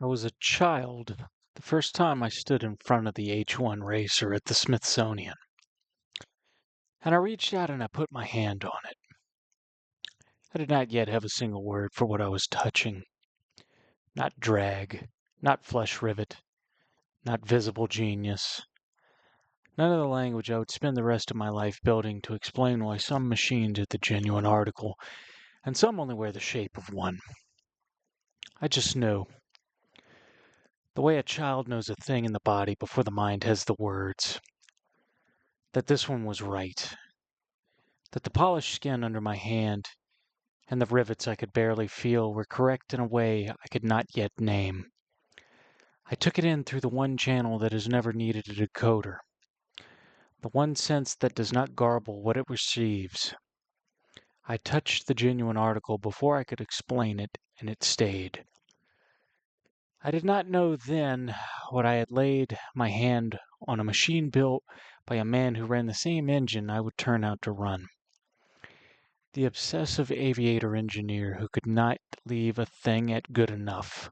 I was a child the first time I stood in front of the H-1 racer at the Smithsonian, and I reached out and I put my hand on it. I did not yet have a single word for what I was touching. Not drag, not flesh rivet, not visible genius. None of the language I would spend the rest of my life building to explain why some machines are the genuine article, and some only wear the shape of one. I just knew. The way a child knows a thing in the body before the mind has the words. That this one was right. That the polished skin under my hand and the rivets I could barely feel were correct in a way I could not yet name. I took it in through the one channel that has never needed a decoder. The one sense that does not garble what it receives. I touched the genuine article before I could explain it, and it stayed. I did not know then what I had laid my hand on a machine built by a man who ran the same engine I would turn out to run. The obsessive aviator engineer who could not leave a thing at good enough,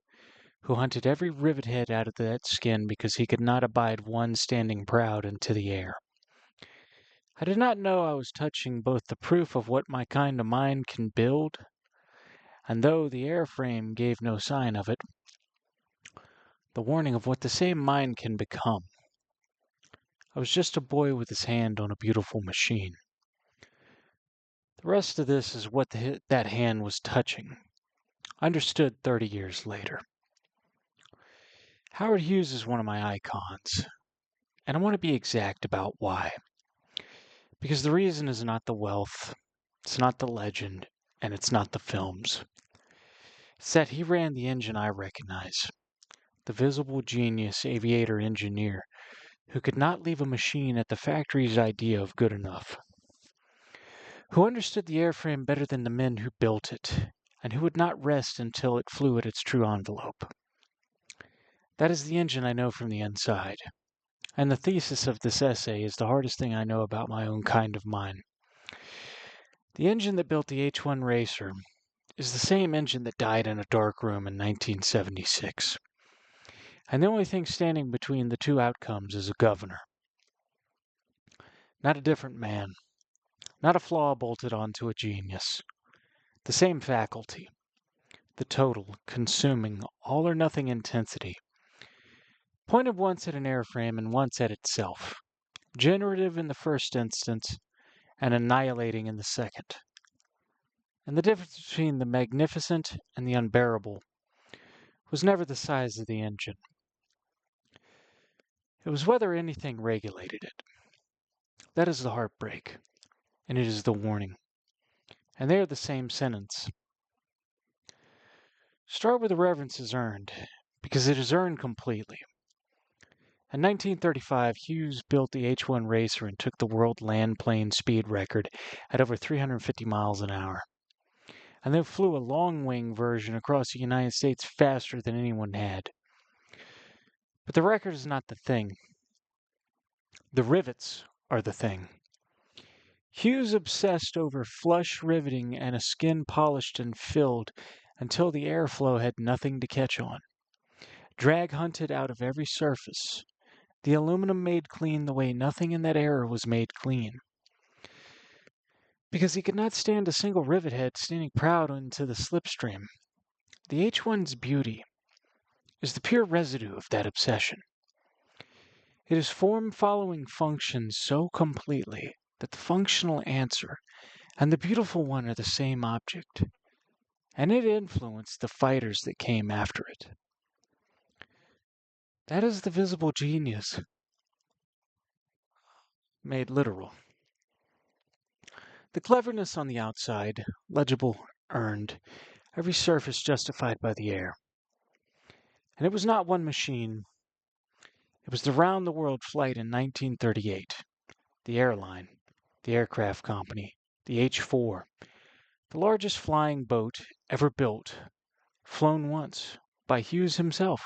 who hunted every rivet head out of that skin because he could not abide one standing proud into the air. I did not know I was touching both the proof of what my kind of mind can build, and though the airframe gave no sign of it, the warning of what the same mind can become. I was just a boy with his hand on a beautiful machine. The rest of this is what that hand was touching. Understood 30 years later. Howard Hughes is one of my icons, and I want to be exact about why. Because the reason is not the wealth, it's not the legend, and it's not the films. It's that he ran the engine I recognize, the visible genius aviator engineer who could not leave a machine at the factory's idea of good enough, who understood the airframe better than the men who built it, and who would not rest until it flew at its true envelope. That is the engine I know from the inside, and the thesis of this essay is the hardest thing I know about my own kind of mind. The engine that built the H-1 racer is the same engine that died in a dark room in 1976. And the only thing standing between the two outcomes is a governor. Not a different man. Not a flaw bolted onto a genius. The same faculty. The total, consuming, all or nothing intensity. Pointed once at an airframe and once at itself. Generative in the first instance and annihilating in the second. And the difference between the magnificent and the unbearable was never the size of the engine. It was whether anything regulated it. That is the heartbreak, and it is the warning. And they are the same sentence. Start where the reverence is earned, because it is earned completely. In 1935, Hughes built the H-1 racer and took the world land-plane speed record at over 350 miles an hour. And then flew a long-wing version across the United States faster than anyone had. But the record is not the thing. The rivets are the thing. Hughes obsessed over flush riveting and a skin polished and filled until the airflow had nothing to catch on. Drag hunted out of every surface. The aluminum made clean the way nothing in that era was made clean. Because he could not stand a single rivet head standing proud into the slipstream. The H-1's beauty is the pure residue of that obsession. It is form following function so completely that the functional answer and the beautiful one are the same object, and it influenced the fighters that came after it. That is the visible genius made literal. The cleverness on the outside, legible, earned, every surface justified by the air. And it was not one machine. It was the round-the-world flight in 1938, the airline, the aircraft company, the H-4, the largest flying boat ever built, flown once by Hughes himself,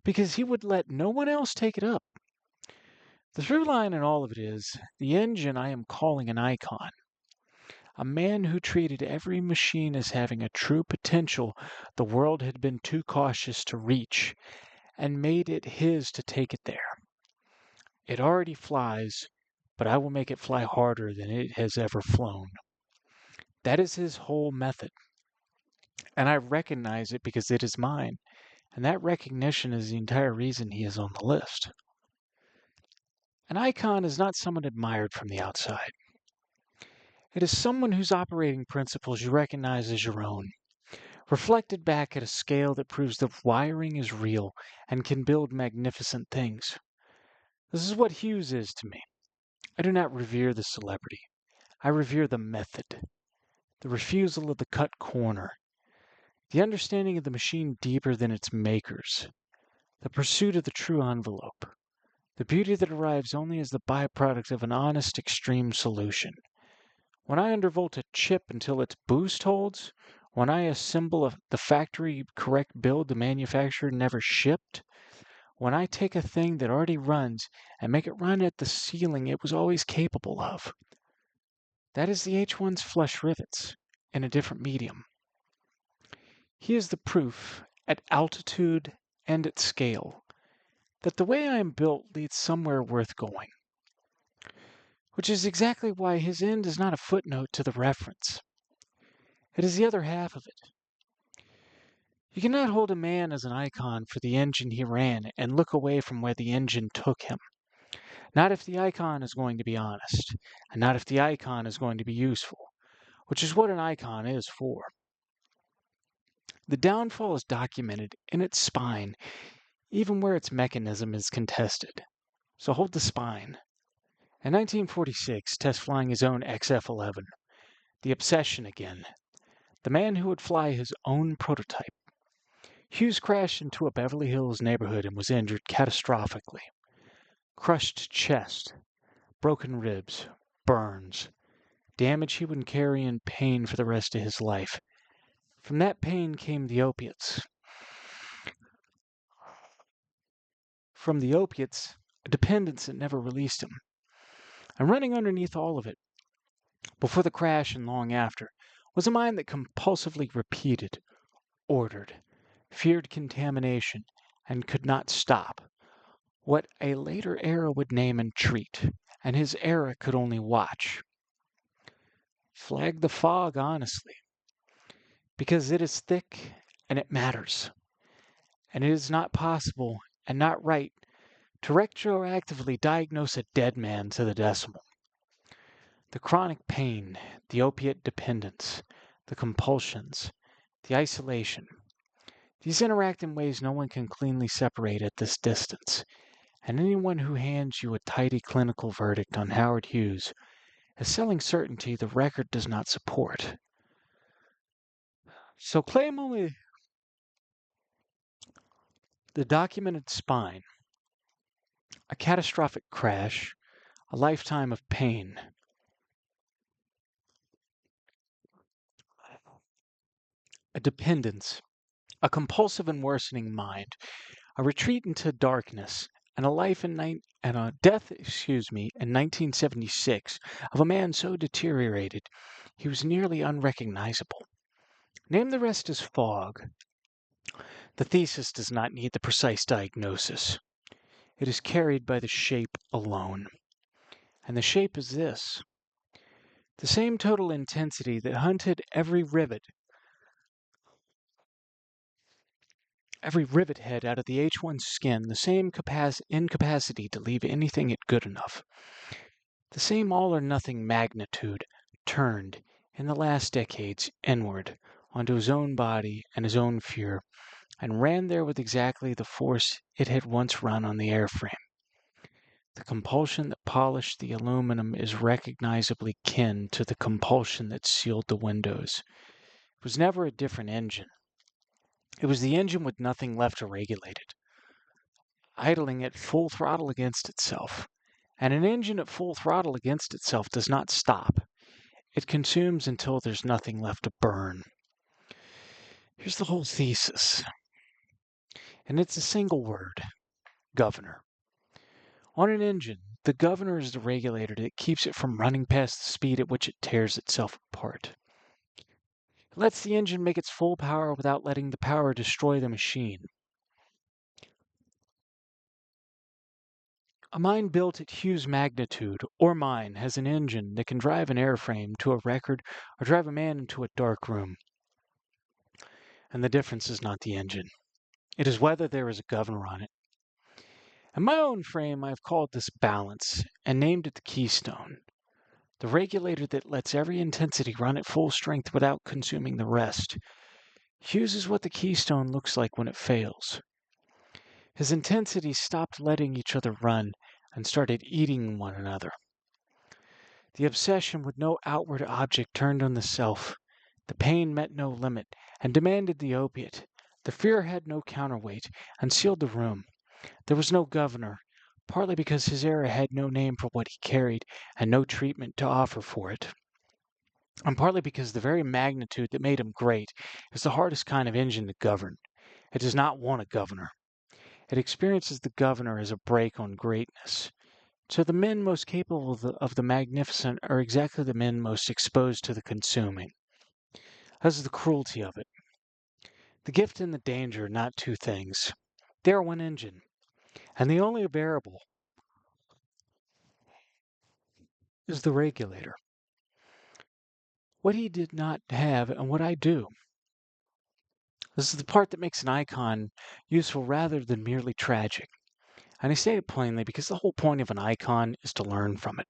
because he would let no one else take it up. The through line in all of it is the engine I am calling an icon. A man who treated every machine as having a true potential the world had been too cautious to reach, and made it his to take it there. It already flies, but I will make it fly harder than it has ever flown. That is his whole method, and I recognize it because it is mine, and that recognition is the entire reason he is on the list. An icon is not someone admired from the outside. It is someone whose operating principles you recognize as your own, reflected back at a scale that proves the wiring is real and can build magnificent things. This is what Hughes is to me. I do not revere the celebrity. I revere the method, the refusal of the cut corner, the understanding of the machine deeper than its makers, the pursuit of the true envelope, the beauty that arrives only as the byproduct of an honest extreme solution. When I undervolt a chip until its boost holds, when I assemble the factory correct build the manufacturer never shipped, when I take a thing that already runs and make it run at the ceiling it was always capable of, that is the H1's flush rivets in a different medium. He is the proof, at altitude and at scale, that the way I am built leads somewhere worth going. Which is exactly why his end is not a footnote to the reference. It is the other half of it. You cannot hold a man as an icon for the engine he ran and look away from where the engine took him. Not if the icon is going to be honest, and not if the icon is going to be useful, which is what an icon is for. The downfall is documented in its spine, even where its mechanism is contested. So hold the spine. In 1946, test flying his own XF-11, the obsession again, the man who would fly his own prototype. Hughes crashed into a Beverly Hills neighborhood and was injured catastrophically. Crushed chest, broken ribs, burns, damage he would carry in pain for the rest of his life. From that pain came the opiates. From the opiates, a dependence that never released him. And running underneath all of it, before the crash and long after, was a mind that compulsively repeated, ordered, feared contamination, and could not stop. What a later era would name and treat, and his era could only watch. Flag the fog honestly, because it is thick and it matters, and it is not possible and not right to retroactively diagnose a dead man to the decimal. The chronic pain, the opiate dependence, the compulsions, the isolation, these interact in ways no one can cleanly separate at this distance, and anyone who hands you a tidy clinical verdict on Howard Hughes is selling certainty the record does not support. So claim only the documented spine, a catastrophic crash, a lifetime of pain. A dependence, a compulsive and worsening mind, a retreat into darkness, and a death, in 1976 of a man so deteriorated he was nearly unrecognizable. Name the rest as fog. The thesis does not need the precise diagnosis. It is carried by the shape alone. And the shape is this. The same total intensity that hunted every rivet head out of the H1's skin, the same incapacity to leave anything at good enough. The same all-or-nothing magnitude turned, in the last decades, inward, onto his own body and his own fear, and ran there with exactly the force it had once run on the airframe. The compulsion that polished the aluminum is recognizably kin to the compulsion that sealed the windows. It was never a different engine. It was the engine with nothing left to regulate it, idling at full throttle against itself. And an engine at full throttle against itself does not stop. It consumes until there's nothing left to burn. Here's the whole thesis. And it's a single word, governor. On an engine, The governor is the regulator that keeps it from running past the speed at which it tears itself apart. It lets the engine make its full power without letting the power destroy the machine. A mine built at Hughes' magnitude, or mine, has an engine that can drive an airframe to a record or drive a man into a dark room. And the difference is not the engine. It is whether there is a governor on it. In my own frame, I have called this balance and named it the keystone, the regulator that lets every intensity run at full strength without consuming the rest. Hughes is what the keystone looks like when it fails. His intensities stopped letting each other run and started eating one another. The obsession with no outward object turned on the self. The pain met no limit and demanded the opiate. The fear had no counterweight and sealed the room. There was no governor, partly because his era had no name for what he carried and no treatment to offer for it, and partly because the very magnitude that made him great is the hardest kind of engine to govern. It does not want a governor. It experiences the governor as a brake on greatness. So the men most capable of the magnificent are exactly the men most exposed to the consuming. That is the cruelty of it. The gift and the danger are not two things. They are one engine, and the only variable is the regulator. What he did not have and what I do. This is the part that makes an icon useful rather than merely tragic. And I say it plainly because the whole point of an icon is to learn from it.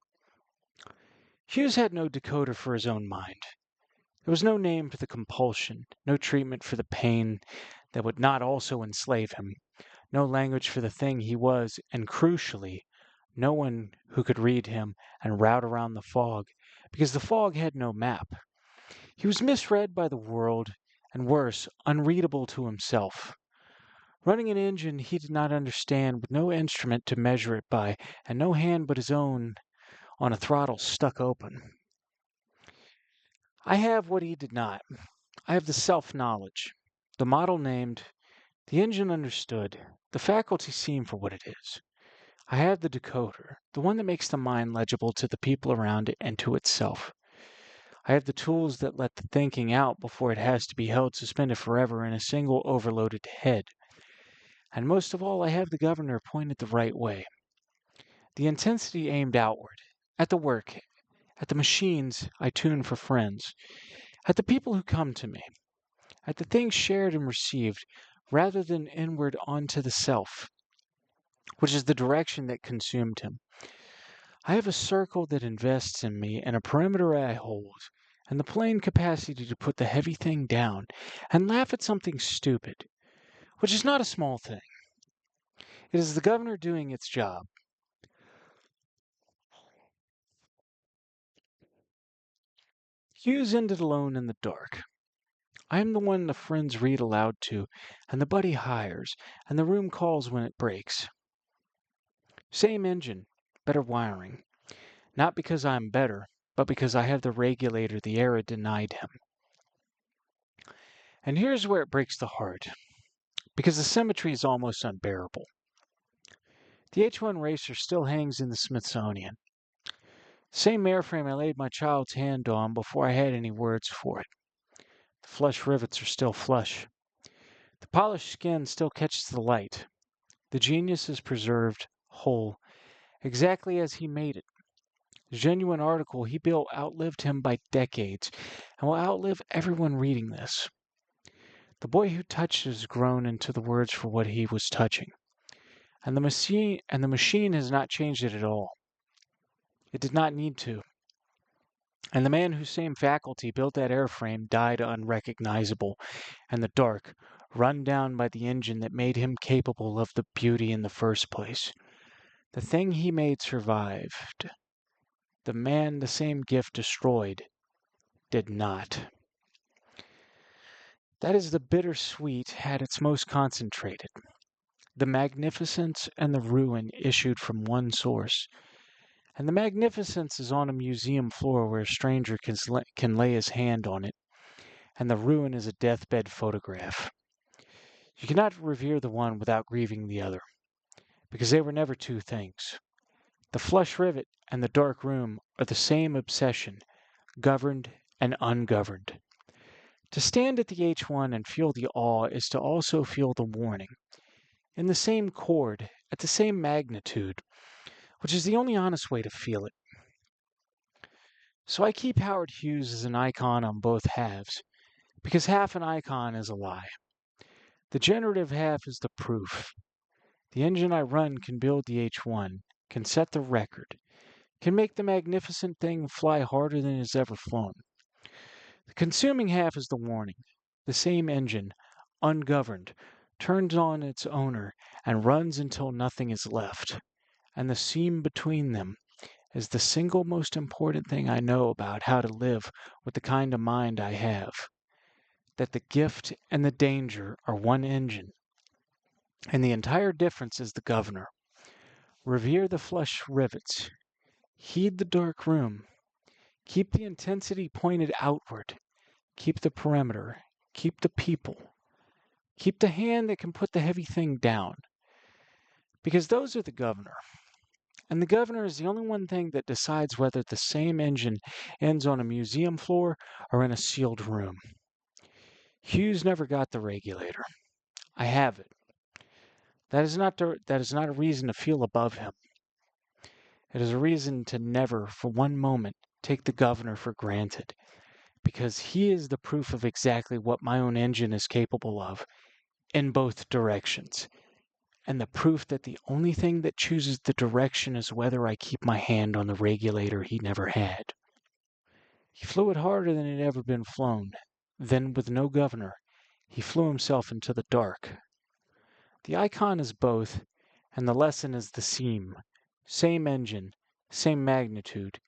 Hughes had no decoder for his own mind. There was no name for the compulsion, no treatment for the pain that would not also enslave him, no language for the thing he was, and crucially, no one who could read him and route around the fog, because the fog had no map. He was misread by the world, and worse, unreadable to himself. Running an engine he did not understand, with no instrument to measure it by, and no hand but his own on a throttle stuck open. I have what he did not. I have the self-knowledge, the model named, the engine understood, the faculty seen for what it is. I have the decoder, the one that makes the mind legible to the people around it and to itself. I have the tools that let the thinking out before it has to be held suspended forever in a single overloaded head. And most of all, I have the governor pointed the right way. The intensity aimed outward, at the work, at the machines I tune for friends, at the people who come to me, at the things shared and received, rather than inward onto the self, which is the direction that consumed him. I have a circle that invests in me and a perimeter I hold, and the plain capacity to put the heavy thing down and laugh at something stupid, which is not a small thing. It is the governor doing its job. Hughes ended alone in the dark. I am the one the friends read aloud to, and the buddy hires, and the room calls when it breaks. Same engine, better wiring. Not because I am better, but because I have the regulator the era denied him. And here's where it breaks the heart, because the symmetry is almost unbearable. The H-1 racer still hangs in the Smithsonian. Same airframe I laid my child's hand on before I had any words for it. The flush rivets are still flush. The polished skin still catches the light. The genius is preserved, whole, exactly as he made it. The genuine article he built outlived him by decades, and will outlive everyone reading this. The boy who touched it has grown into the words for what he was touching. And the machine has not changed it at all. It did not need to. And the man whose same faculty built that airframe died unrecognizable, and the dark, run down by the engine that made him capable of the beauty in the first place. The thing he made survived. The man the same gift destroyed did not. That is the bittersweet at its most concentrated. The magnificence and the ruin issued from one source. And the magnificence is on a museum floor where a stranger can lay his hand on it, and the ruin is a deathbed photograph. You cannot revere the one without grieving the other, because they were never two things. The flush rivet and the dark room are the same obsession, governed and ungoverned. To stand at the H1 and feel the awe is to also feel the warning, in the same chord, at the same magnitude, which is the only honest way to feel it. So I keep Howard Hughes as an icon on both halves, because half an icon is a lie. The generative half is the proof. The engine I run can build the H1, can set the record, can make the magnificent thing fly harder than it has ever flown. The consuming half is the warning. The same engine, ungoverned, turns on its owner and runs until nothing is left. And the seam between them is the single most important thing I know about how to live with the kind of mind I have. That the gift and the danger are one engine, and the entire difference is the governor. Revere the flush rivets. Heed the dark room. Keep the intensity pointed outward. Keep the perimeter. Keep the people. Keep the hand that can put the heavy thing down. Because those are the governor. And the governor is the only one thing that decides whether the same engine ends on a museum floor or in a sealed room. Hughes never got the regulator. I have it. That is not a reason to feel above him. It is a reason to never, for one moment, take the governor for granted, because he is the proof of exactly what my own engine is capable of, in both directions, and the proof that the only thing that chooses the direction is whether I keep my hand on the regulator he never had. He flew it harder than it had ever been flown. Then, with no governor, he flew himself into the dark. The icon is both, and the lesson is the seam. Same engine, same magnitude.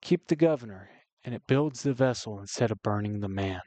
Keep the governor, and it builds the vessel instead of burning the man.